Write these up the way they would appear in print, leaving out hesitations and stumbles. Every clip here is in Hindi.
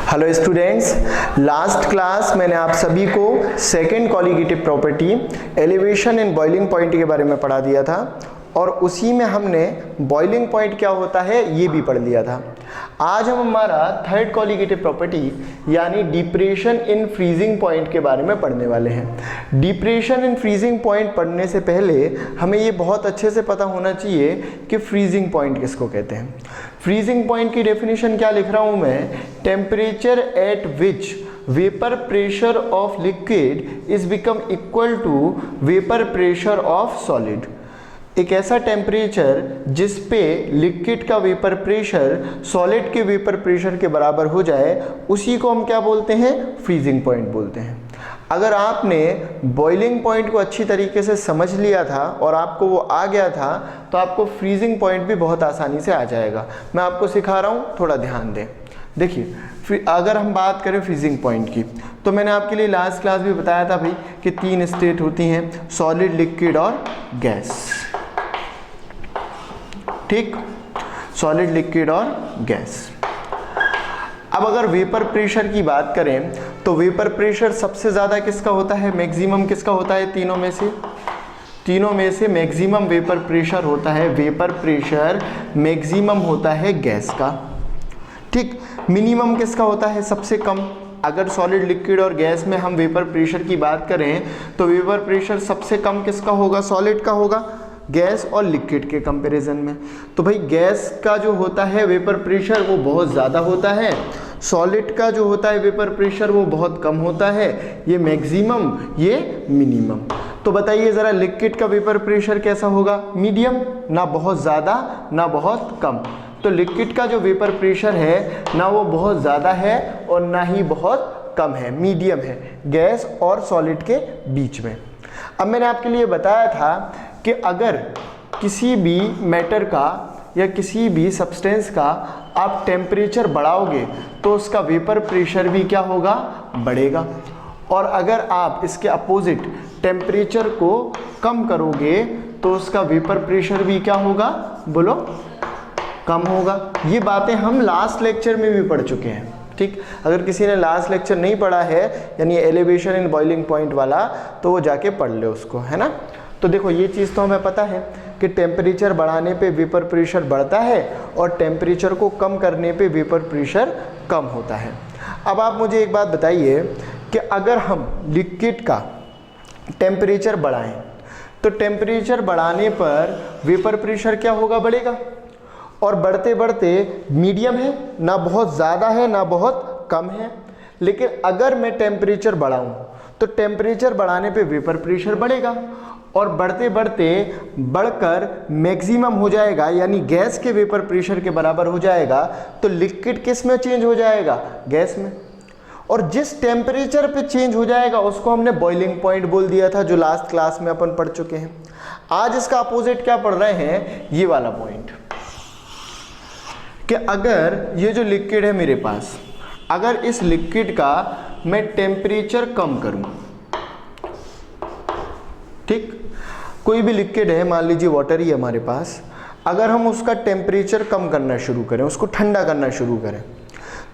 हेलो स्टूडेंट्स, लास्ट क्लास मैंने आप सभी को second colligative property elevation in boiling point के बारे में पढ़ा दिया था और उसी में हमने बॉइलिंग पॉइंट क्या होता है ये भी पढ़ लिया था। आज हम हमारा थर्ड कॉलिगेटिव प्रॉपर्टी यानी डिप्रेशन इन फ्रीजिंग पॉइंट के बारे में पढ़ने वाले हैं। डिप्रेशन इन फ्रीजिंग पॉइंट पढ़ने से पहले हमें ये बहुत अच्छे से पता होना चाहिए कि फ्रीजिंग पॉइंट किसको कहते हैं। फ्रीजिंग पॉइंट की डेफिनेशन क्या लिख रहा हूँ मैं, temperature at which vapour pressure of liquid is become equal to vapour pressure of solid. एक ऐसा टेम्परेचर जिस पे लिक्विड का वेपर प्रेशर सॉलिड के वेपर प्रेशर के बराबर हो जाए उसी को हम क्या बोलते हैं, फ्रीजिंग पॉइंट बोलते हैं। अगर आपने बॉइलिंग पॉइंट को अच्छी तरीके से समझ लिया था और आपको वो आ गया था तो आपको फ्रीजिंग पॉइंट भी बहुत आसानी से आ जाएगा। मैं आपको सिखा रहा हूँ, थोड़ा ध्यान दें। देखिए, अगर हम बात करें फ्रीजिंग पॉइंट की तो मैंने आपके लिए लास्ट क्लास भी बताया था भाई कि तीन स्टेट होती हैं, सॉलिड, लिक्विड और गैस। ठीक, सॉलिड, लिक्विड और गैस। अब अगर वेपर प्रेशर की बात करें तो वेपर प्रेशर सबसे ज़्यादा किसका होता है, मैक्सिमम किसका होता है, तीनों में से मैक्सिमम वेपर प्रेशर होता है, वेपर प्रेशर मैक्सिमम होता है गैस का। ठीक, मिनिमम किसका होता है, सबसे कम। अगर सॉलिड, लिक्विड और गैस में हम वेपर प्रेशर की बात करें तो वेपर प्रेशर सबसे कम किसका होगा, सॉलिड का होगा, गैस और लिक्विड के कंपैरिजन में। तो भाई गैस का जो होता है वेपर प्रेशर वो बहुत ज़्यादा होता है, सॉलिड का जो होता है वेपर प्रेशर वो बहुत कम होता है, ये मैक्सिमम ये मिनिमम। तो बताइए ज़रा लिक्विड का वेपर प्रेशर कैसा होगा, मीडियम, ना बहुत ज़्यादा ना बहुत कम। तो लिक्विड का जो वेपर प्रेशर है ना वो बहुत ज़्यादा है और ना ही बहुत कम है, मीडियम है, गैस और सॉलिड के बीच में। अब मैंने आपके लिए बताया था कि अगर किसी भी मैटर का या किसी भी सब्सटेंस का आप टेम्परेचर बढ़ाओगे तो उसका वेपर प्रेशर भी क्या होगा, बढ़ेगा। और अगर आप इसके अपोजिट टेम्परेचर को कम करोगे तो उसका वेपर प्रेशर भी क्या होगा, बोलो, कम होगा। ये बातें हम लास्ट लेक्चर में भी पढ़ चुके हैं। ठीक, अगर किसी ने लास्ट लेक्चर नहीं पढ़ा है यानी एलिवेशन इन बॉइलिंग पॉइंट वाला तो वो जाके पढ़ ले उसको, है ना। तो देखो ये चीज़ तो हमें पता है कि टेम्परेचर बढ़ाने पे वेपर प्रेशर बढ़ता है और टेम्परेचर को कम करने पे वेपर प्रेशर कम होता है। अब आप मुझे एक बात बताइए कि अगर हम लिक्विड का टेम्परेचर बढ़ाएं तो टेम्परेचर बढ़ाने पर वेपर प्रेशर क्या होगा, बढ़ेगा। और बढ़ते बढ़ते मीडियम है, ना बहुत ज़्यादा है ना बहुत कम है। लेकिन अगर मैं टेम्परेचर बढ़ाऊं तो टेम्परेचर बढ़ाने पे वेपर प्रेशर बढ़ेगा और बढ़ते बढ़ते बढ़कर मैक्सिमम हो जाएगा यानी गैस के वेपर प्रेशर के बराबर हो जाएगा। तो लिक्विड किस में चेंज हो जाएगा, गैस में। और जिस टेम्परेचर पे चेंज हो जाएगा उसको हमने बॉइलिंग पॉइंट बोल दिया था, जो लास्ट क्लास में अपन पढ़ चुके हैं। आज इसका अपोजिट क्या पढ़ रहे हैं, ये वाला पॉइंट, कि अगर ये जो लिक्विड है मेरे पास, अगर इस लिक्विड का मैं टेम्परेचर कम करूं, ठीक, कोई भी लिक्विड है, मान लीजिए वाटर ही है हमारे पास, अगर हम उसका टेम्परेचर कम करना शुरू करें, उसको ठंडा करना शुरू करें,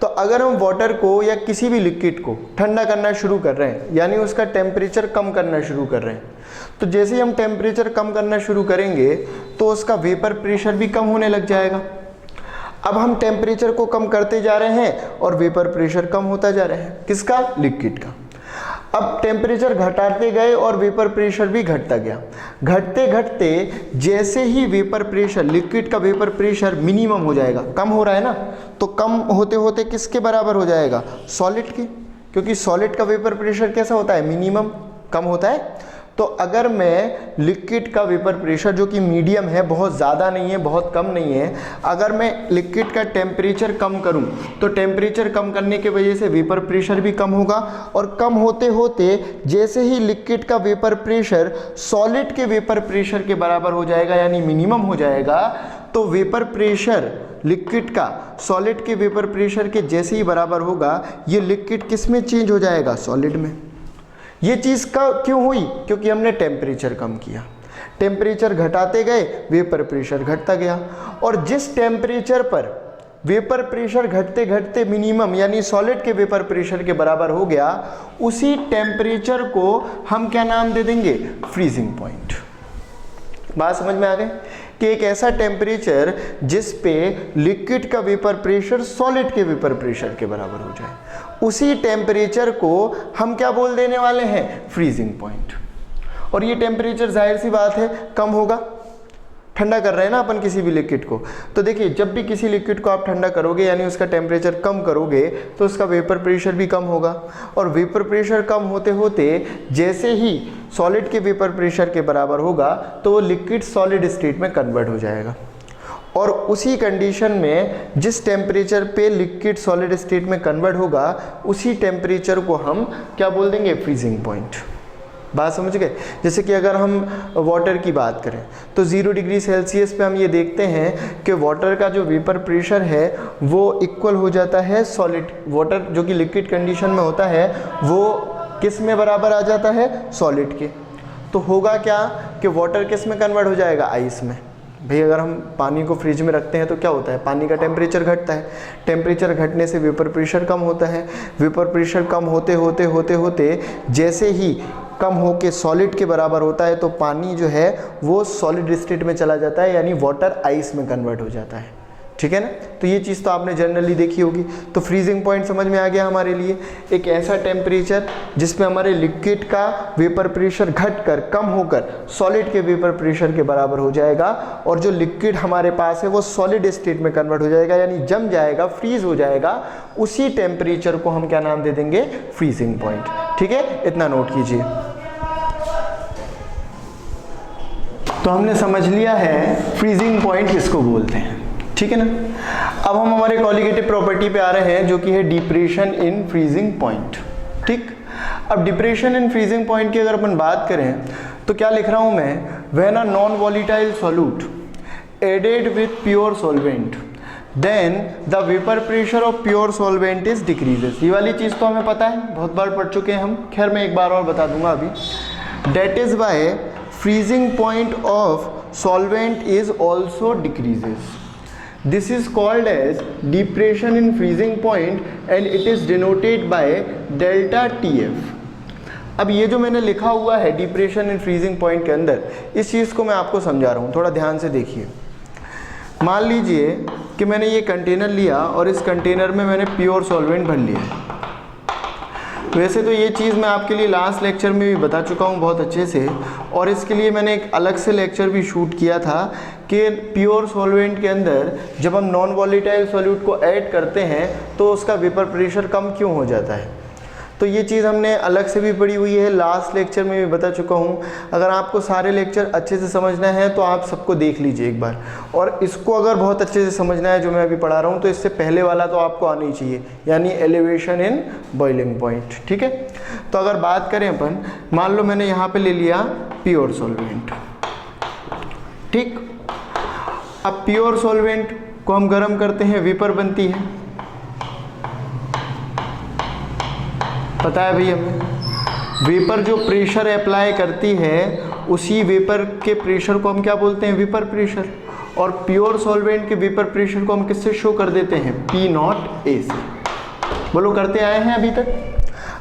तो अगर हम वाटर को या किसी भी लिक्विड को ठंडा करना शुरू कर रहे हैं यानी उसका टेम्परेचर कम करना शुरू कर रहे हैं, तो जैसे ही हम टेम्परेचर कम करना शुरू करेंगे तो उसका वेपर प्रेशर भी कम होने लग जाएगा। अब हम टेम्परेचर को कम करते जा रहे हैं और वेपर प्रेशर कम होता जा रहा है, किसका, लिक्विड का। अब टेम्परेचर घटाते गए और वेपर प्रेशर भी घटता गया। घटते घटते जैसे ही वेपर प्रेशर, लिक्विड का वेपर प्रेशर मिनिमम हो जाएगा, कम हो रहा है ना, तो कम होते होते किसके बराबर हो जाएगा, सॉलिड के, क्योंकि सॉलिड का वेपर प्रेशर कैसा होता है, मिनिमम, कम होता है। तो अगर मैं लिक्विड का वेपर प्रेशर जो कि मीडियम है, बहुत ज़्यादा नहीं है बहुत कम नहीं है, अगर मैं लिक्विड का टेम्परेचर कम करूं तो टेम्परेचर कम करने की वजह से वेपर प्रेशर भी कम होगा और कम होते होते जैसे ही लिक्विड का वेपर प्रेशर सॉलिड के वेपर प्रेशर के बराबर हो जाएगा यानी मिनिमम हो जाएगा, तो वेपर प्रेशर लिक्विड का सॉलिड के वेपर प्रेशर के जैसे ही बराबर होगा ये लिक्विड किस में चेंज हो जाएगा, सॉलिड में। ये चीज़ का क्यों हुई, क्योंकि हमने टेम्परेचर कम किया। टेम्परेचर घटाते गए वेपर प्रेशर घटता गया और जिस टेम्परेचर पर वेपर प्रेशर घटते घटते मिनिमम यानी सॉलिड के वेपर प्रेशर के बराबर हो गया, उसी टेम्परेचर को हम क्या नाम दे देंगे, फ्रीजिंग पॉइंट। बात समझ में आ गई कि एक ऐसा टेम्परेचर जिस पे लिक्विड का वेपर प्रेशर सॉलिड के वेपर प्रेशर के बराबर हो जाए, उसी टेम्परेचर को हम क्या बोल देने वाले हैं, फ्रीजिंग पॉइंट। और ये टेम्परेचर जाहिर सी बात है कम होगा, ठंडा कर रहे हैं ना अपन किसी भी लिक्विड को। तो देखिए जब भी किसी लिक्विड को आप ठंडा करोगे यानी उसका टेम्परेचर कम करोगे तो उसका वेपर प्रेशर भी कम होगा, और वेपर प्रेशर कम होते होते जैसे ही सॉलिड के वेपर प्रेशर के बराबर होगा तो वो लिक्विड सॉलिड स्टेट में कन्वर्ट हो जाएगा। और उसी कंडीशन में जिस टेम्परेचर पे लिक्विड सॉलिड स्टेट में कन्वर्ट होगा, उसी टेम्परेचर को हम क्या बोल देंगे, फ्रीजिंग पॉइंट। बात समझ गए। जैसे कि अगर हम वाटर की बात करें तो 0 डिग्री सेल्सियस पे हम ये देखते हैं कि वाटर का जो वेपर प्रेशर है वो इक्वल हो जाता है सॉलिड, वाटर जो कि लिक्विड कंडीशन में होता है वो किस में बराबर आ जाता है, सॉलिड के। तो होगा क्या कि वाटर किस में कन्वर्ट हो जाएगा, आइस में। भाई अगर हम पानी को फ्रिज में रखते हैं तो क्या होता है, पानी का टेम्परेचर घटता है, टेम्परेचर घटने से वेपर प्रेशर कम होता है, वेपर प्रेशर कम होते होते होते होते जैसे ही कम होके सॉलिड के बराबर होता है तो पानी जो है वो सॉलिड स्टेट में चला जाता है, यानी वाटर आइस में कन्वर्ट हो जाता है। ठीक है ना। तो ये चीज़ तो आपने जनरली देखी होगी। तो फ्रीजिंग पॉइंट समझ में आ गया हमारे लिए, एक ऐसा टेम्परेचर जिसमें हमारे लिक्विड का वेपर प्रेशर घटकर कम होकर सॉलिड के वेपर प्रेशर के बराबर हो जाएगा, और जो लिक्विड हमारे पास है वो सॉलिड स्टेट में कन्वर्ट हो जाएगा, यानी जम जाएगा, फ्रीज हो जाएगा। उसी टेम्परेचर को हम क्या नाम दे देंगे, फ्रीजिंग पॉइंट। ठीक है, इतना नोट कीजिए। तो हमने समझ लिया है फ्रीजिंग पॉइंट किसको बोलते हैं। ठीक है ना। अब हम हमारे कॉलिगेटिव प्रॉपर्टी पे आ रहे हैं जो कि है डिप्रेशन इन फ्रीजिंग पॉइंट। ठीक। अब डिप्रेशन इन फ्रीजिंग पॉइंट की अगर अपन बात करें तो क्या लिख रहा हूं मैं, when a non volatile solute added with pure solvent then the vapour pressure of pure solvent is decreases. ये वाली चीज़ तो हमें पता है, बहुत बार पढ़ चुके हैं हम, खैर मैं एक बार और बता दूंगा अभी। That is why freezing point of solvent is also decreases. This is called as depression in freezing point and it is denoted by delta TF। अब ये जो मैंने लिखा हुआ है डिप्रेशन इन फ्रीजिंग पॉइंट के अंदर, इस चीज़ को मैं आपको समझा रहा हूँ, थोड़ा ध्यान से देखिए। मान लीजिए कि मैंने ये कंटेनर लिया और इस कंटेनर में मैंने प्योर सॉल्वेंट भर लिया। वैसे तो ये चीज़ मैं आपके लिए लास्ट लेक्चर में भी बता चुका हूँ बहुत अच्छे से, और इसके लिए मैंने एक अलग से लेक्चर भी शूट किया था कि प्योर सॉल्वेंट के अंदर जब हम नॉन वॉलीटाइल सॉल्यूट को ऐड करते हैं तो उसका वेपर प्रेशर कम क्यों हो जाता है। तो ये चीज़ हमने अलग से भी पढ़ी हुई है, लास्ट लेक्चर में भी बता चुका हूँ। अगर आपको सारे लेक्चर अच्छे से समझना है तो आप सबको देख लीजिए एक बार, और इसको अगर बहुत अच्छे से समझना है जो मैं अभी पढ़ा रहा हूँ तो इससे पहले वाला तो आपको आना ही चाहिए, यानी एलिवेशन इन बॉइलिंग पॉइंट। ठीक है। तो अगर बात करें अपन, मान लो मैंने यहाँ पे ले लिया प्योर सॉल्वेंट। ठीक। अब प्योर सॉल्वेंट को हम गर्म करते हैं, वेपर बनती है, पता है भैया हमें। वेपर जो प्रेशर अप्लाई करती है उसी वेपर के प्रेशर को हम क्या बोलते हैं, वेपर प्रेशर। और प्योर सॉल्वेंट के वेपर प्रेशर को हम किससे शो कर देते हैं, P0A से। बोलो करते आए हैं अभी तक।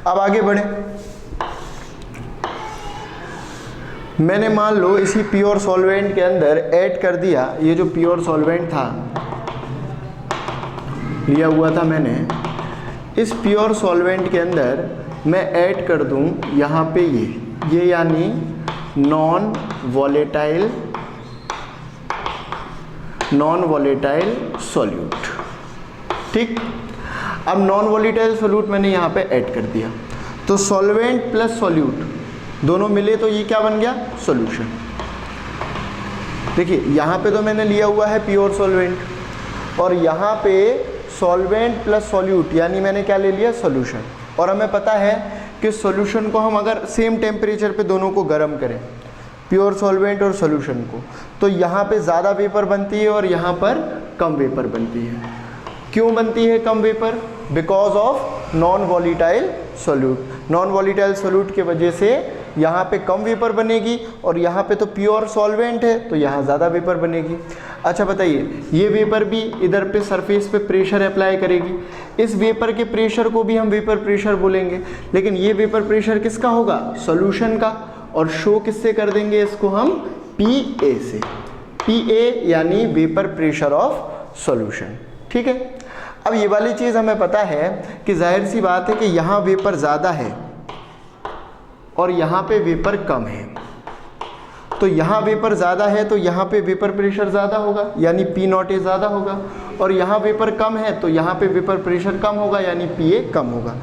अब आगे बढ़े। मैंने मान लो इसी प्योर सॉल्वेंट के अंदर ऐड कर दिया, ये जो प्योर सॉल्वेंट था लिया हुआ था मैंने, इस प्योर सॉल्वेंट के अंदर मैं ऐड कर दूं यहाँ पे ये यानी नॉन वॉलेटाइल सॉल्यूट। ठीक। अब नॉन वॉलेटाइल सॉल्यूट मैंने यहाँ पे ऐड कर दिया, तो सॉल्वेंट प्लस सॉल्यूट दोनों मिले तो ये क्या बन गया, सॉल्यूशन। देखिए यहाँ पे तो मैंने लिया हुआ है प्योर सॉल्वेंट, और यहाँ पे सॉल्वेंट प्लस सॉल्यूट यानी मैंने क्या ले लिया, सॉल्यूशन। और हमें पता है कि सॉल्यूशन को हम अगर सेम टेम्परेचर पे दोनों को गर्म करें, प्योर सॉल्वेंट और सॉल्यूशन को, तो यहाँ पे ज़्यादा वेपर बनती है और यहाँ पर कम वेपर बनती है। क्यों बनती है कम vapour, because of non volatile solute. Non volatile solute के वजह से यहाँ पे कम वेपर बनेगी और यहाँ पे तो प्योर सॉल्वेंट है तो यहाँ ज़्यादा वेपर बनेगी। अच्छा बताइए, ये वेपर भी इधर पे सरफेस पे प्रेशर अप्लाई करेगी, इस वेपर के प्रेशर को भी हम वेपर प्रेशर बोलेंगे, लेकिन ये वेपर प्रेशर किसका होगा? सॉल्यूशन का। और शो किससे कर देंगे इसको हम? PA से। PA यानी वेपर प्रेशर ऑफ सॉल्यूशन। ठीक है, अब ये वाली चीज़ हमें पता है कि जाहिर सी बात है कि यहाँ वेपर ज़्यादा है और यहाँ पे वेपर कम है, तो यहाँ वेपर ज़्यादा है तो यहाँ पे वेपर प्रेशर ज़्यादा होगा यानी P0A ज़्यादा होगा, और यहाँ वेपर कम है तो यहाँ पे वेपर प्रेशर कम होगा यानी PA कम होगा,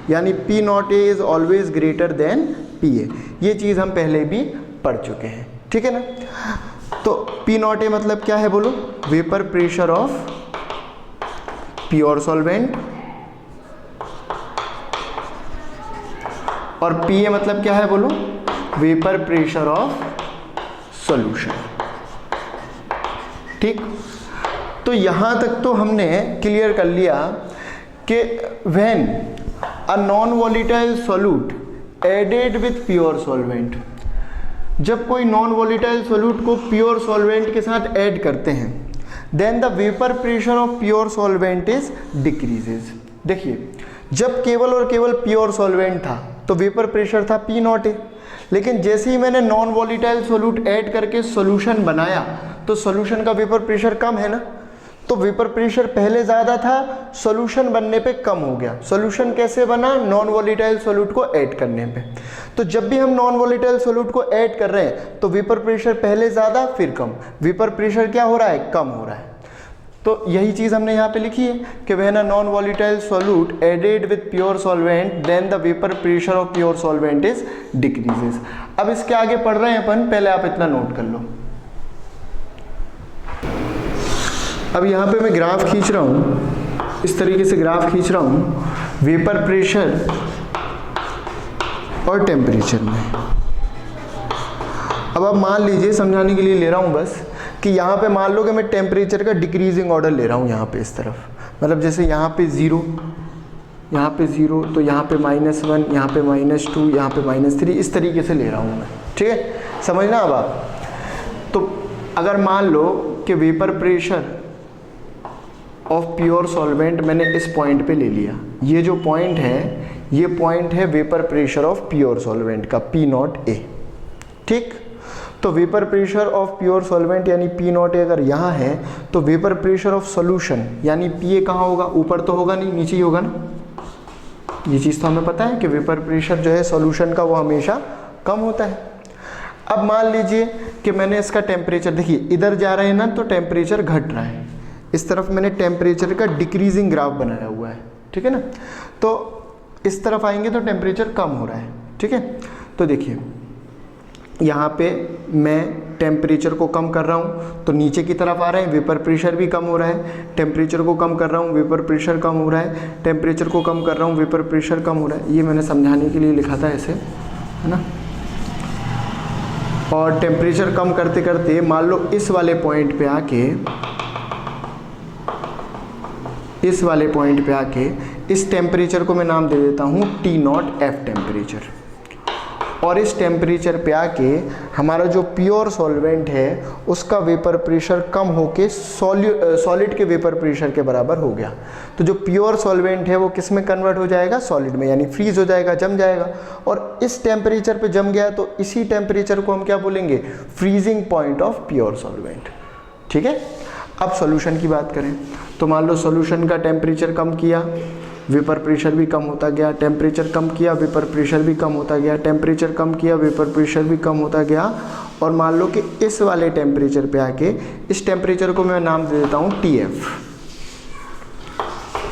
यानी P0A is always greater than PA। ये चीज़ हम पहले भी पढ़ चुके हैं। ठीक है ना, तो P0A मतलब क्या है बोलो? Vapour pressure of pure solvent, और PA मतलब क्या है बोलो? Vapour pressure of solution. ठीक, तो यहां तक तो हमने क्लियर कर लिया कि when a non volatile solute added with pure solvent, जब कोई नॉन वॉलेटाइल सॉल्यूट को प्योर सॉल्वेंट के साथ ऐड करते हैं, then the vapour pressure of pure solvent is decreases. देखिए, जब केवल और केवल प्योर सॉल्वेंट था तो वेपर प्रेशर था P0A, लेकिन जैसे ही मैंने नॉन वॉलेटाइल सॉल्यूट ऐड करके सॉल्यूशन बनाया तो सॉल्यूशन का वेपर प्रेशर कम है ना, तो वेपर प्रेशर पहले ज़्यादा था, सॉल्यूशन बनने पे कम हो गया। सॉल्यूशन कैसे बना? नॉन वॉलेटाइल सॉल्यूट को ऐड करने पे। तो जब भी हम नॉन वॉलेटाइल सॉल्यूट को ऐड कर रहे हैं तो वेपर प्रेशर पहले ज़्यादा फिर कम, वेपर प्रेशर क्या हो रहा है? कम हो रहा है। तो यही चीज़ हमने यहाँ पे लिखी है कि when a non volatile solute added with pure solvent then the vapour pressure of pure solvent is decreases. अब इसके आगे पढ़ रहे हैं अपन, पहले आप इतना नोट कर लो। अब यहाँ पे मैं ग्राफ खींच रहा हूँ, इस तरीके से ग्राफ खींच रहा हूँ वेपर प्रेशर और टेम्परेचर में। अब आप मान लीजिए, समझाने के लिए ले रहा हूँ बस, कि यहाँ पे मान लो कि मैं टेम्परेचर का डिक्रीजिंग ऑर्डर ले रहा हूँ यहाँ पे इस तरफ, मतलब जैसे यहाँ पे 0, यहाँ पे 0, तो यहाँ पे -1, यहाँ पे -2, यहाँ पे -3, इस तरीके से ले रहा हूँ मैं। ठीक है, समझना अब आप। तो अगर मान लो कि vapour pressure of pure solvent मैंने इस पॉइंट पे ले लिया, ये जो पॉइंट है ये पॉइंट है vapour pressure of pure solvent का P0A। ठीक, तो vapour pressure of pure solvent यानी P0A अगर यहाँ है तो वेपर प्रेशर ऑफ सॉल्यूशन यानी PA कहाँ होगा? ऊपर तो होगा नहीं, नीचे ही होगा ना। ये चीज़ तो हमें पता है कि वेपर प्रेशर जो है सॉल्यूशन का वो हमेशा कम होता है। अब मान लीजिए कि मैंने इसका टेम्परेचर, देखिए इधर जा रहे हैं ना तो टेम्परेचर घट रहा है, इस तरफ मैंने टेम्परेचर का डिक्रीजिंग ग्राफ बनाया हुआ है। ठीक है ना, तो इस तरफ आएंगे तो टेम्परेचर कम हो रहा है। ठीक है, तो देखिए यहाँ पे मैं टेम्परेचर को कम कर रहा हूँ तो नीचे की तरफ आ रहे हैं, वेपर प्रेशर भी कम हो रहा है। टेम्परेचर को कम कर रहा हूँ, वेपर प्रेशर कम हो रहा है। टेम्परेचर को कम कर रहा हूँ, वेपर प्रेशर कम हो रहा है। ये मैंने समझाने के लिए लिखा था ऐसे, है ना। और टेम्परेचर कम करते करते मान लो इस वाले पॉइंट पे आके इस टेम्परेचर को मैं नाम दे देता हूँ T0F टेम्परेचर, और इस टेम्परेचर पे आके हमारा जो प्योर सॉल्वेंट है उसका वेपर प्रेशर कम होके सॉलिड के वेपर प्रेशर के बराबर हो गया। तो जो प्योर सॉल्वेंट है वो किस में कन्वर्ट हो जाएगा? सॉलिड में, यानी फ्रीज हो जाएगा, जम जाएगा। और इस टेम्परेचर पे जम गया तो इसी टेम्परेचर को हम क्या बोलेंगे? Freezing point of pure solvent. ठीक है, अब सॉल्यूशन की बात करें तो मान लो सॉल्यूशन का टेम्परेचर कम किया, वेपर प्रेशर भी कम होता गया, टेम्परेचर कम किया, वेपर प्रेशर भी कम होता गया, टेम्परेचर कम किया, वेपर प्रेशर भी कम होता गया। और मान लो कि इस वाले टेम्परेचर पे आके इस टेम्परेचर को मैं नाम दे देता हूँ TF।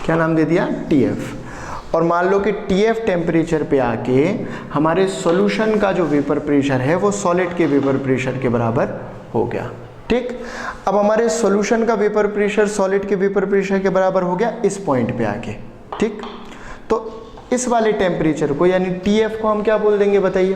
क्या नाम दे दिया? TF। और मान लो कि TF टेम्परेचर पे आके हमारे सॉल्यूशन का जो वेपर प्रेशर है वो सॉलिड के वेपर प्रेशर के बराबर हो गया। ठीक, अब हमारे सॉल्यूशन का वेपर प्रेशर सॉलिड के वेपर प्रेशर के बराबर हो गया इस पॉइंट पे आके। ठीक, तो इस वाले टेम्परेचर को यानी TF को हम क्या बोल देंगे बताइए?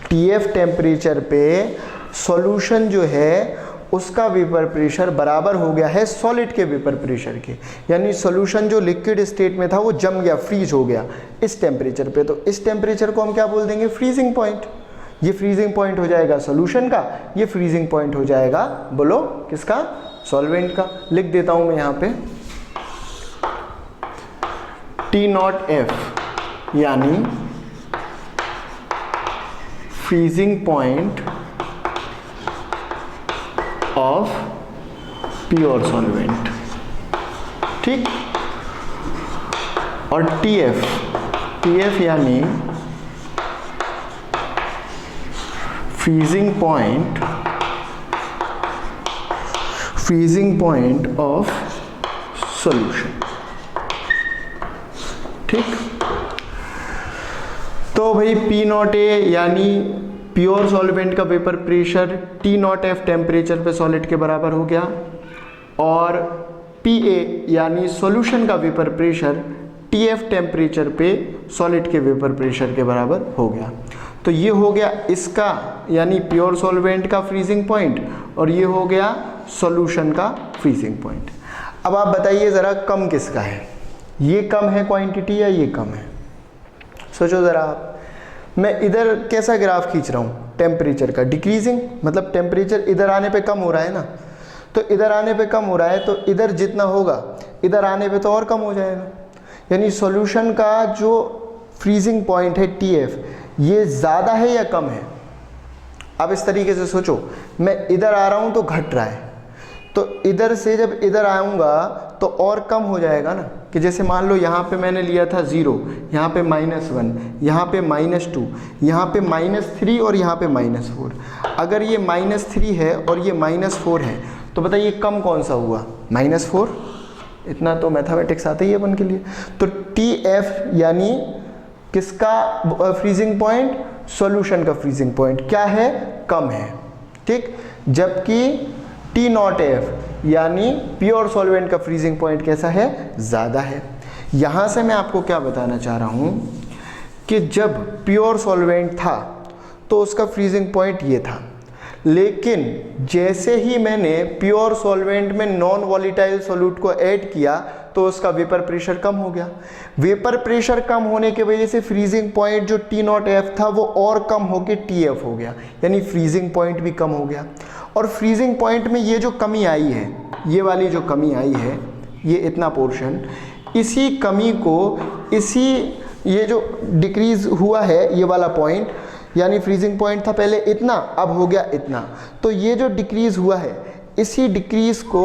TF टेम्परेचर पे सॉल्यूशन जो है उसका वेपर प्रेशर बराबर हो गया है सॉलिड के वेपर प्रेशर के, यानी सॉल्यूशन जो लिक्विड स्टेट में था वो जम गया, फ्रीज हो गया इस टेम्परेचर पे। तो इस टेम्परेचर को हम क्या बोल देंगे, फ्रीजिंग पॉइंट। ये फ्रीजिंग पॉइंट हो जाएगा सॉल्यूशन का, ये फ्रीजिंग पॉइंट हो जाएगा बोलो किसका, सॉल्वेंट का। लिख देता हूं मैं यहाँ पे T0F यानी freezing point of pure solvent, ठीक। और TF यानी फ्रीजिंग पॉइंट ऑफ सॉल्यूशन, ठीक। तो भाई P0A यानी प्योर सॉल्वेंट का वेपर प्रेशर T0F टेम्परेचर पे सॉलिड के बराबर हो गया, और PA यानी सॉल्यूशन का वेपर प्रेशर TF टेम्परेचर पे सॉलिड के वेपर प्रेशर के बराबर हो गया। तो ये हो गया इसका यानी प्योर सॉल्वेंट का फ्रीजिंग पॉइंट, और ये हो गया सॉल्यूशन का फ्रीजिंग पॉइंट। अब आप बताइए ज़रा कम किसका है, ये कम है क्वांटिटी या ये कम है? सोचो ज़रा आप। मैं इधर कैसा ग्राफ खींच रहा हूँ, टेम्परेचर का डिक्रीजिंग, मतलब टेम्परेचर इधर आने पे कम हो रहा है ना, तो इधर आने पे कम हो रहा है, तो इधर जितना होगा इधर आने पे तो और कम हो जाएगा। यानी सॉल्यूशन का जो फ्रीजिंग पॉइंट है TF, ये ज़्यादा है या कम है? अब इस तरीके से सोचो, मैं इधर आ रहा हूँ तो घट रहा है, तो इधर से जब इधर आऊँगा तो और कम हो जाएगा ना। कि जैसे मान लो यहाँ पे मैंने लिया था 0, यहाँ पे -1, यहाँ पे -2, यहाँ पे -3 और यहाँ पे -4। अगर ये -3 है और ये -4 है तो बताइए कम कौन सा हुआ, -4। इतना तो मैथमेटिक्स आता ही है अपन के लिए। तो TF यानी किसका फ्रीजिंग पॉइंट, सॉल्यूशन का फ्रीजिंग पॉइंट क्या है, कम है, ठीक। जबकि T0F यानी प्योर सॉल्वेंट का फ्रीजिंग पॉइंट कैसा है, ज़्यादा है। यहाँ से मैं आपको क्या बताना चाह रहा हूँ कि जब प्योर सॉल्वेंट था तो उसका फ्रीजिंग पॉइंट ये था, लेकिन जैसे ही मैंने प्योर सॉल्वेंट में नॉन वॉलेटाइल सॉल्यूट को ऐड किया तो उसका वेपर प्रेशर कम हो गया। वेपर प्रेशर कम होने की वजह से फ्रीजिंग पॉइंट जो T0F था वो और कम होकर TF हो गया, यानी फ्रीजिंग पॉइंट भी कम हो गया। और फ्रीजिंग पॉइंट में ये जो कमी आई है, ये वाली जो कमी आई है, ये इतना पोर्शन, इसी कमी को ये जो डिक्रीज हुआ है ये वाला पॉइंट, यानी फ्रीजिंग पॉइंट था पहले इतना, अब हो गया इतना, तो ये जो डिक्रीज हुआ है इसी डिक्रीज को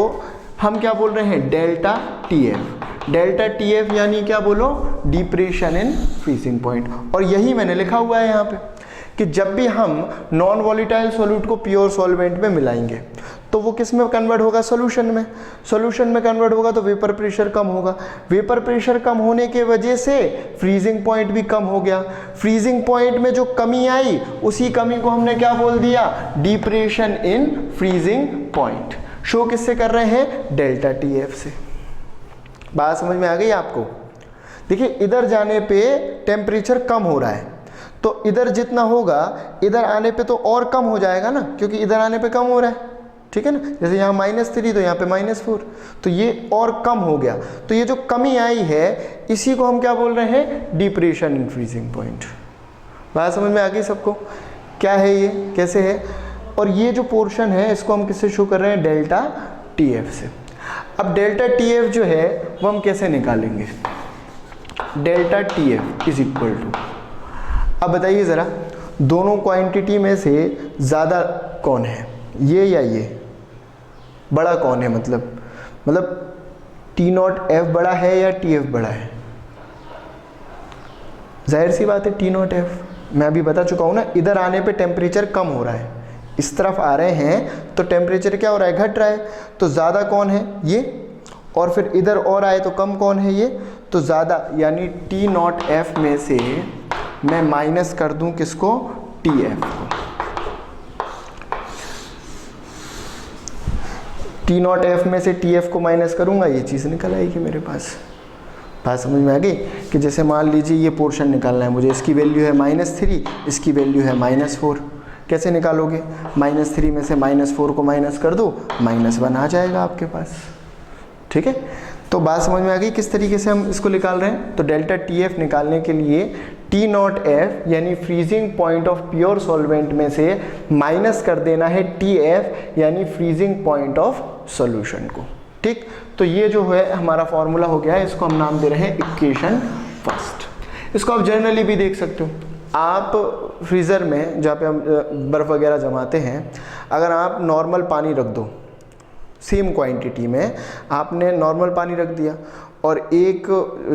हम क्या बोल रहे हैं, डेल्टा TF। डेल्टा TF यानी क्या बोलो, डिप्रेशन इन फ्रीजिंग पॉइंट। और यही मैंने लिखा हुआ है यहाँ पे कि जब भी हम नॉन वॉलेटाइल सॉल्यूट को प्योर सॉल्वेंट में मिलाएंगे तो वो किस में कन्वर्ट होगा, सॉल्यूशन में। सॉल्यूशन में कन्वर्ट होगा तो वेपर प्रेशर कम होगा, वेपर प्रेशर कम होने के वजह से फ्रीजिंग पॉइंट भी कम हो गया। फ्रीजिंग पॉइंट में जो कमी आई उसी कमी को हमने क्या बोल दिया, depression in freezing point. Show किससे कर रहे हैं, डेल्टा TF से। बात समझ में आ गई आपको? देखिए इधर जाने पे टेम्परेचर कम हो रहा है, तो इधर जितना होगा इधर आने पे तो और कम हो जाएगा ना, क्योंकि इधर आने पे कम हो रहा है, ठीक है ना। जैसे यहाँ -3 तो यहाँ पे -4, तो ये और कम हो गया। तो ये जो कमी आई है इसी को हम क्या बोल रहे हैं, डिप्रेशन इन फ्रीजिंग पॉइंट। बात समझ में आ गई सबको, क्या है ये, कैसे है? और ये जो पोर्शन है इसको हम किससे शो कर रहे हैं, डेल्टा TF से। अब डेल्टा TF जो है वो हम कैसे निकालेंगे, delta TF is equal to, अब बताइए ज़रा दोनों क्वांटिटी में से ज़्यादा कौन है, ये या ये, बड़ा कौन है? मतलब T0F बड़ा है या TF बड़ा है? जाहिर सी बात है T0F। मैं अभी बता चुका हूँ ना, इधर आने पे टेम्परेचर कम हो रहा है, इस तरफ आ रहे हैं तो टेम्परेचर क्या हो रहा है, घट रहा है। तो ज़्यादा कौन है, ये, और फिर इधर और आए तो कम कौन है, ये। तो ज़्यादा यानी T0F में से मैं माइनस कर दूं किसको, TF को। T0F में से TF को माइनस करूंगा, ये चीज़ निकल आएगी मेरे पास। बात समझ में आ गई कि जैसे मान लीजिए ये पोर्शन निकालना है मुझे, इसकी वैल्यू है -3, इसकी वैल्यू है -4, कैसे निकालोगे, -3 में से -4 को माइनस कर दो, -1 आ जाएगा आपके पास। ठीक है, तो बात समझ में आ गई किस तरीके से हम इसको निकाल रहे हैं। तो डेल्टा TF निकालने के लिए T0F यानी freezing point of pure solvent में से माइनस कर देना है TF यानी फ्रीजिंग पॉइंट ऑफ सॉल्यूशन को। ठीक, तो ये जो है हमारा फॉर्मूला हो गया है, इसको हम नाम दे रहे हैं इक्वेशन फर्स्ट। इसको आप जनरली भी देख सकते हो, आप फ्रीज़र में जहाँ पे हम बर्फ़ वगैरह जमाते हैं, अगर आप नॉर्मल पानी रख दो, सेम क्वांटिटी में आपने नॉर्मल पानी रख दिया और एक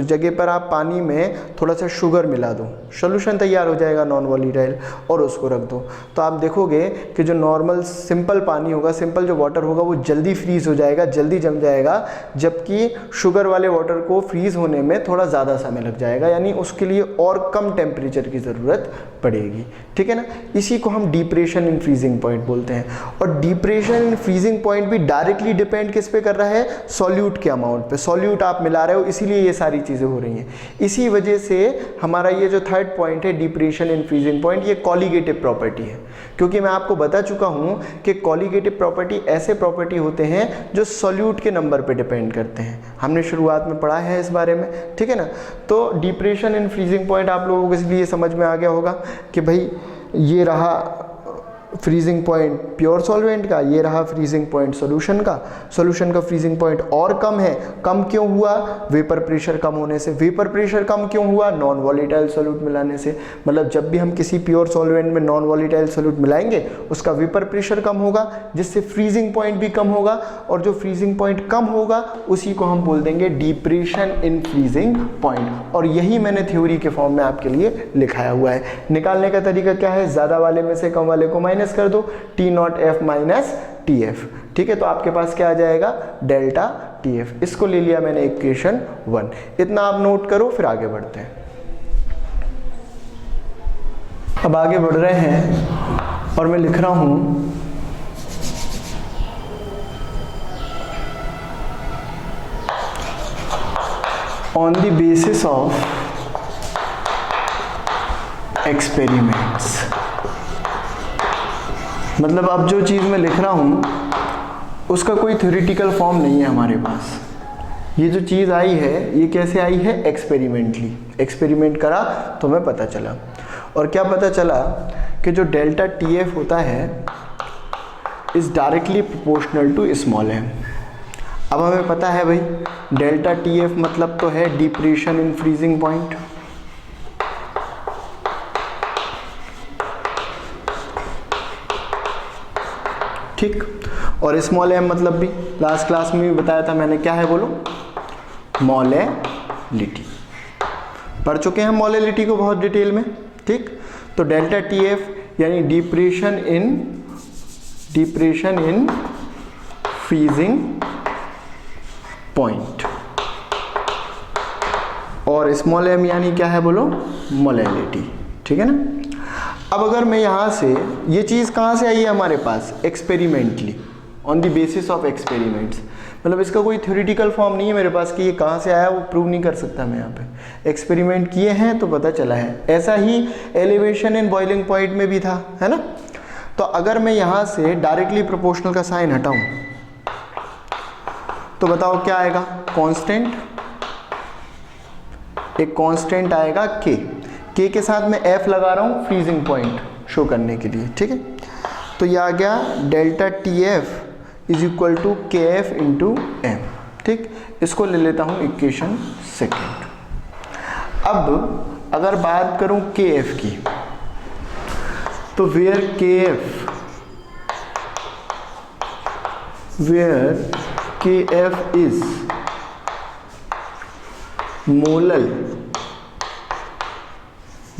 जगह पर आप पानी में थोड़ा सा शुगर मिला दो, सोल्यूशन तैयार हो जाएगा नॉन वॉलीटाइल, और उसको रख दो, तो आप देखोगे कि जो नॉर्मल सिंपल पानी होगा, सिंपल जो वाटर होगा वो जल्दी फ्रीज़ हो जाएगा, जल्दी जम जाएगा, जबकि शुगर वाले वाटर को फ्रीज़ होने में थोड़ा ज़्यादा समय लग जाएगा, यानी उसके लिए और कम टेम्परेचर की ज़रूरत पड़ेगी। ठीक है ना, इसी को हम डिप्रेशन इन फ्रीजिंग पॉइंट बोलते हैं। और डिप्रेशन इन फ्रीजिंग पॉइंट भी डायरेक्टली डिपेंड किस पे कर रहा है, सॉल्यूट के अमाउंट पे। सॉल्यूट आप मिला रहे हो, इसीलिए ये सारी चीज़ें हो रही हैं। इसी वजह से हमारा ये जो थर्ड पॉइंट है डिप्रेशन इन फ्रीजिंग पॉइंट, ये कॉलीगेटिव प्रॉपर्टी है, क्योंकि मैं आपको बता चुका हूँ कि कॉलीगेटिव प्रॉपर्टी ऐसे प्रॉपर्टी होते हैं जो सॉल्यूट के नंबर पे डिपेंड करते हैं। हमने शुरुआत में पढ़ा है इस बारे में। ठीक है ना, तो डिप्रेशन इन फ्रीजिंग पॉइंट आप लोगों को इसलिए समझ में आ गया होगा कि भाई ये रहा फ्रीजिंग पॉइंट प्योर सॉल्वेंट का, ये रहा फ्रीजिंग पॉइंट सॉल्यूशन का। सॉल्यूशन का फ्रीजिंग पॉइंट और कम है, कम क्यों हुआ, वेपर प्रेशर कम होने से। वेपर प्रेशर कम क्यों हुआ, नॉन वॉलीटाइल सॉल्यूट मिलाने से। मतलब जब भी हम किसी प्योर सॉल्वेंट में नॉन वॉलीटाइल सॉल्यूट मिलाएंगे उसका वेपर प्रेशर कम होगा, जिससे फ्रीजिंग पॉइंट भी कम होगा, और जो फ्रीजिंग पॉइंट कम होगा उसी को हम बोल देंगे डिप्रेशन इन फ्रीजिंग पॉइंट। और यही मैंने थ्योरी के फॉर्म में आपके लिए लिखाया हुआ है। निकालने का तरीका क्या है, ज़्यादा वाले में से कम वाले को माइनस कर दो, T0F माइनस TF। ठीक है, तो आपके पास क्या आ जाएगा, डेल्टा TF। इसको ले लिया मैंने इक्वेशन 1। इतना आप नोट करो, फिर आगे बढ़ते हैं। अब आगे बढ़ रहे हैं और मैं लिख रहा हूं on the basis of experiments. मतलब अब जो चीज़ मैं लिख रहा हूँ उसका कोई थ्योरेटिकल फॉर्म नहीं है हमारे पास। ये जो चीज़ आई है ये कैसे आई है, एक्सपेरिमेंटली। एक्सपेरिमेंट करा तो हमें पता चला। और क्या पता चला कि जो डेल्टा TF होता है is directly proportional to small m। अब हमें पता है भाई डेल्टा TF मतलब तो है डिप्रेशन इन फ्रीजिंग पॉइंट। ठीक, और स्मॉल m मतलब भी लास्ट क्लास में भी बताया था मैंने, क्या है बोलो, मोलेलिटी। पढ़ चुके हैं मोलेलिटी को बहुत डिटेल में। ठीक, तो डेल्टा TF यानी डिप्रेशन इन फ्रीजिंग पॉइंट, और स्मॉल m यानी क्या है बोलो, मोलेलिटी। ठीक है ना। अब अगर मैं यहाँ से, ये चीज़ कहाँ से आई है हमारे पास, experimentally, on the basis of experiments. मतलब इसका कोई थ्योरेटिकल फॉर्म नहीं है मेरे पास कि ये कहाँ से आया, वो प्रूव नहीं कर सकता मैं यहाँ पे। एक्सपेरिमेंट किए हैं तो पता चला है। ऐसा ही एलिवेशन इन बॉइलिंग पॉइंट में भी था, है ना। तो अगर मैं यहाँ से डायरेक्टली प्रोपोर्शनल का साइन हटाऊँ तो बताओ क्या आएगा, कांस्टेंट, एक कांस्टेंट आएगा के के साथ मैं F लगा रहा हूँ फ्रीजिंग पॉइंट शो करने के लिए। ठीक है, तो ये आ गया delta TF is equal to KF into M। ठीक, इसको ले लेता हूँ इक्वेशन सेकेंड। अब अगर बात करूँ KF की, तो where KF is molal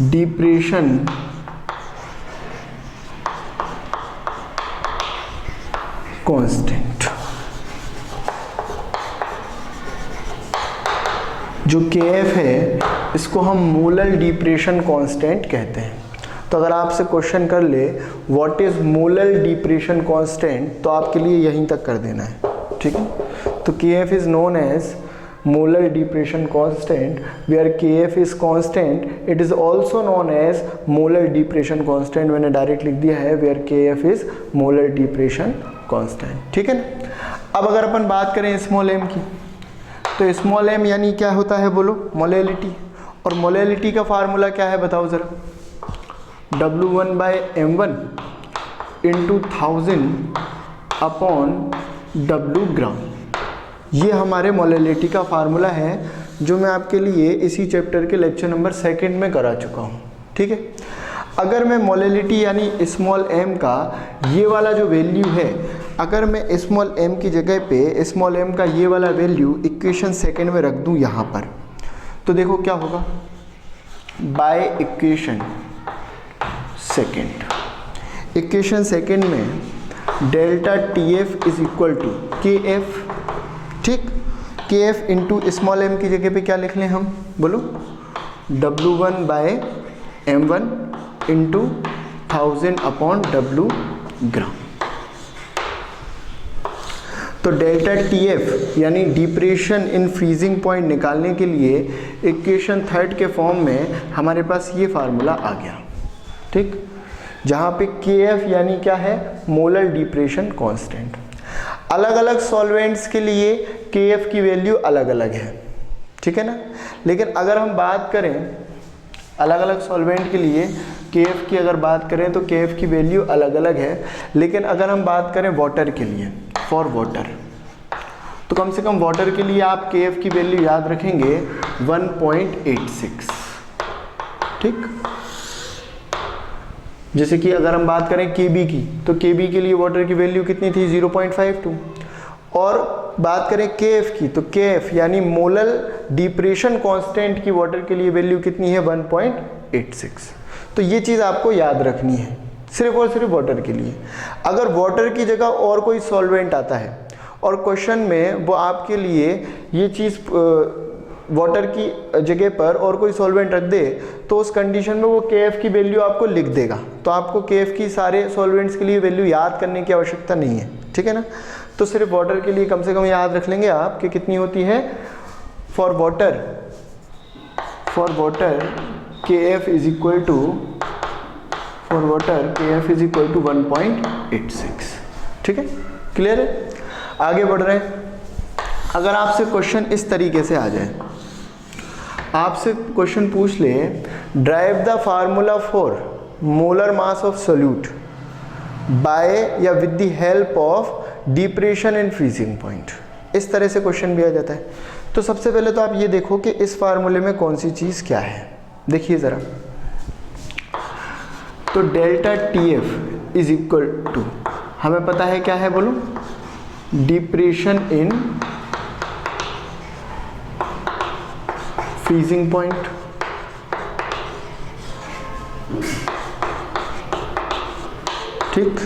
depression constant. जो KF है इसको हम मोलल डिप्रेशन कांस्टेंट कहते हैं। तो अगर आपसे क्वेश्चन कर ले what is molal depression constant, तो आपके लिए यहीं तक कर देना है। ठीक है, तो KF is known as molar depression constant, where Kf is constant, it is also known as molar depression constant. मैंने डायरेक्ट लिख दिया है where Kf is molar depression constant, ठीक है ना। अब अगर अपन बात करें स्मॉल m की, तो स्मॉल m यानी क्या होता है बोलो, मोलैलिटी। और मोलैलिटी का फार्मूला क्या है बताओ ज़रा, W1/m1 इंटू 1000 अपॉन W ग्राम। ये हमारे मोलैलिटी का फार्मूला है जो मैं आपके लिए इसी चैप्टर के लेक्चर नंबर 2 में करा चुका हूँ, ठीक है। अगर मैं मोलैलिटी यानी स्मॉल m का ये वाला जो वैल्यू है, अगर मैं स्मॉल m की जगह पे स्मॉल m का ये वाला वैल्यू इक्वेशन 2 में रख दूँ यहाँ पर, तो देखो क्या होगा, बाय इक्वेशन 2, इक्वेशन 2 में delta TF is equal to KF, ठीक। KF इंटू स्मॉल m की जगह पे क्या लिख लें हम, बोलो, W1/m1 इंटू 1000 अपॉन W ग्राम। तो डेल्टा TF यानी डिप्रेशन इन फ्रीजिंग पॉइंट निकालने के लिए इक्वेशन 3 के फॉर्म में हमारे पास ये फार्मूला आ गया, ठीक। जहाँ पे KF यानी क्या है, मोलर डिप्रेशन कांस्टेंट। अलग अलग सॉल्वेंट्स के लिए KF की वैल्यू अलग अलग है, ठीक है ना। लेकिन अगर हम बात करें अलग अलग सॉल्वेंट के लिए KF की अगर बात करें तो KF की वैल्यू अलग अलग है। लेकिन अगर हम बात करें वाटर के लिए, फॉर वाटर, तो कम से कम वाटर के लिए आप KF की वैल्यू याद रखेंगे 1.86, ठीक। जैसे कि अगर हम बात करें Kb की, तो Kb के लिए वाटर की वैल्यू कितनी थी, 0.52। और बात करें Kf की, तो Kf यानी मोलर डिप्रेशन कांस्टेंट की वाटर के लिए वैल्यू कितनी है, 1.86। तो ये चीज़ आपको याद रखनी है सिर्फ और सिर्फ वाटर के लिए। अगर वाटर की जगह और कोई सॉल्वेंट आता है और क्वेश्चन में वो आपके लिए ये चीज़ वाटर की जगह पर और कोई सॉल्वेंट रख दे, तो उस कंडीशन में वो KF की वैल्यू आपको लिख देगा। तो आपको KF की सारे सॉल्वेंट्स के लिए वैल्यू याद करने की आवश्यकता नहीं है, ठीक है ना। तो सिर्फ वाटर के लिए कम से कम याद रख लेंगे आप कि कितनी होती है, for water KF is equal to, for water KF is equal to 1.86, ठीक है। क्लियर है, आगे बढ़ रहे हैं। अगर आपसे क्वेश्चन इस तरीके से आ जाए, आपसे क्वेश्चन पूछ ले, derive the formula for molar mass of solute by या with the help of depression in freezing point, इस तरह से क्वेश्चन भी आ जाता है। तो सबसे पहले तो आप ये देखो कि इस फार्मूले में कौन सी चीज़ क्या है, देखिए ज़रा। तो delta TF is equal to, हमें पता है क्या है, बोलो, डिप्रेशन इन फ्रीजिंग पॉइंट, ठीक।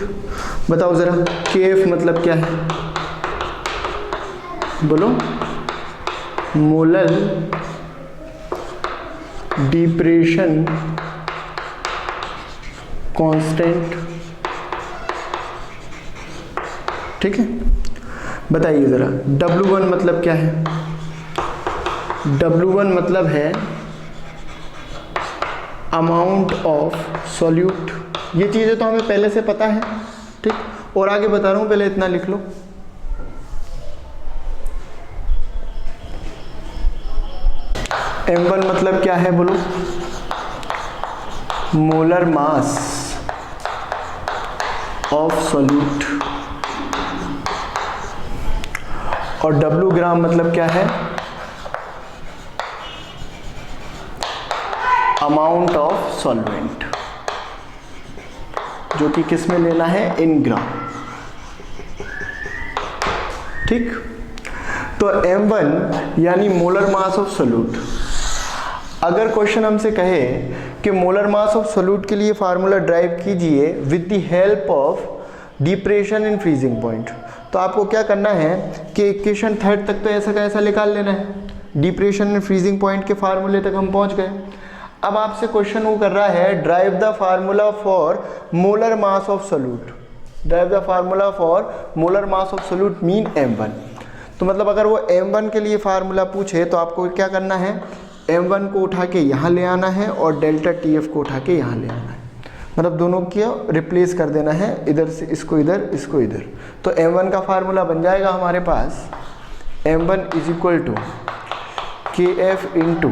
बताओ जरा KF मतलब क्या है, बोलो, मोलर डिप्रेशन कांस्टेंट, ठीक है। बताइए ज़रा W1 मतलब क्या है, W1 मतलब है अमाउंट ऑफ सॉल्यूट। ये चीज़ें तो हमें पहले से पता है, ठीक। और आगे बता रहा हूँ, पहले इतना लिख लो। M1 मतलब क्या है, बोलो, मोलर मास ऑफ सॉल्यूट। और W ग्राम मतलब क्या है, अमाउंट ऑफ सॉल्वेंट, जो कि किस में लेना है, इन ग्राम, ठीक। तो M1 यानी मोलर मास ऑफ सोल्यूट। अगर क्वेश्चन हमसे कहे कि मोलर मास ऑफ सोल्यूट के लिए फार्मूला ड्राइव कीजिए with the help of depression in freezing point, तो आपको क्या करना है कि इक्वेशन 3 तक तो ऐसा का ऐसा निकाल लेना है। डिप्रेशन इन फ्रीजिंग पॉइंट के फार्मूले तक हम पहुंच गए। अब आपसे क्वेश्चन वो कर रहा है, drive the formula for molar mass of solute, drive the formula for molar mass of solute mean M1। तो मतलब अगर वो m1 के लिए फार्मूला पूछे तो आपको क्या करना है, m1 को उठा के यहाँ ले आना है और डेल्टा TF को उठा के यहाँ ले आना है, मतलब दोनों की रिप्लेस कर देना है, इधर से इसको इधर, इसको इधर। तो m1 का फार्मूला बन जाएगा हमारे पास m1 is equal to KF into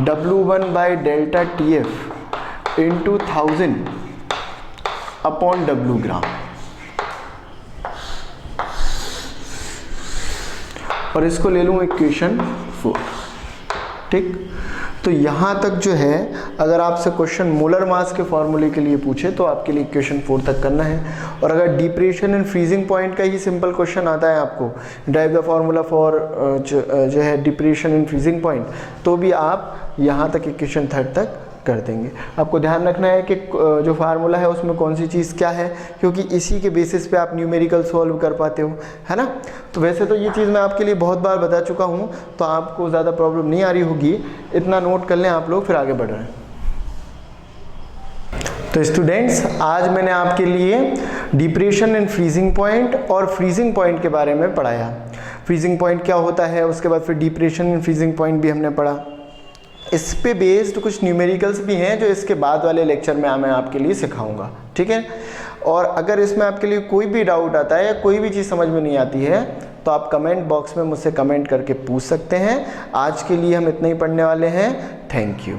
W1 by delta TF into 1000 upon W gram. और इसको ले लूँ इक्वेशन 4। ठीक, तो यहाँ तक जो है अगर आपसे क्वेश्चन मोलर मास के फॉर्मूले के लिए पूछे तो आपके लिए इक्वेशन 4 तक करना है। और अगर डिप्रेशन एंड फ्रीजिंग पॉइंट का ही सिंपल क्वेश्चन आता है आपको, ड्राइव द फॉर्मूला फॉर जो है डिप्रेशन एंड फ्रीजिंग पॉइंट, तो भी आप यहाँ तक इक्वेशन 3 तक कर देंगे। आपको ध्यान रखना है कि जो फार्मूला है उसमें कौन सी चीज़ क्या है, क्योंकि इसी के बेसिस पे आप न्यूमेरिकल सॉल्व कर पाते हो, है ना। तो वैसे तो ये चीज़ मैं आपके लिए बहुत बार बता चुका हूँ, तो आपको ज़्यादा प्रॉब्लम नहीं आ रही होगी। इतना नोट कर लें आप लोग, फिर आगे बढ़ रहे हैं। तो स्टूडेंट्स, आज मैंने आपके लिए डिप्रेशन एंड फ्रीजिंग पॉइंट और फ्रीजिंग पॉइंट के बारे में पढ़ाया। फ्रीजिंग पॉइंट क्या होता है, उसके बाद फिर डिप्रेशन एंड फ्रीजिंग पॉइंट भी हमने पढ़ा। इस पे बेस्ड कुछ न्यूमेरिकल्स भी हैं जो इसके बाद वाले लेक्चर में मैं आपके लिए सिखाऊंगा, ठीक है। और अगर इसमें आपके लिए कोई भी डाउट आता है या कोई भी चीज़ समझ में नहीं आती है तो आप कमेंट बॉक्स में मुझसे कमेंट करके पूछ सकते हैं। आज के लिए हम इतना ही पढ़ने वाले हैं। Thank you.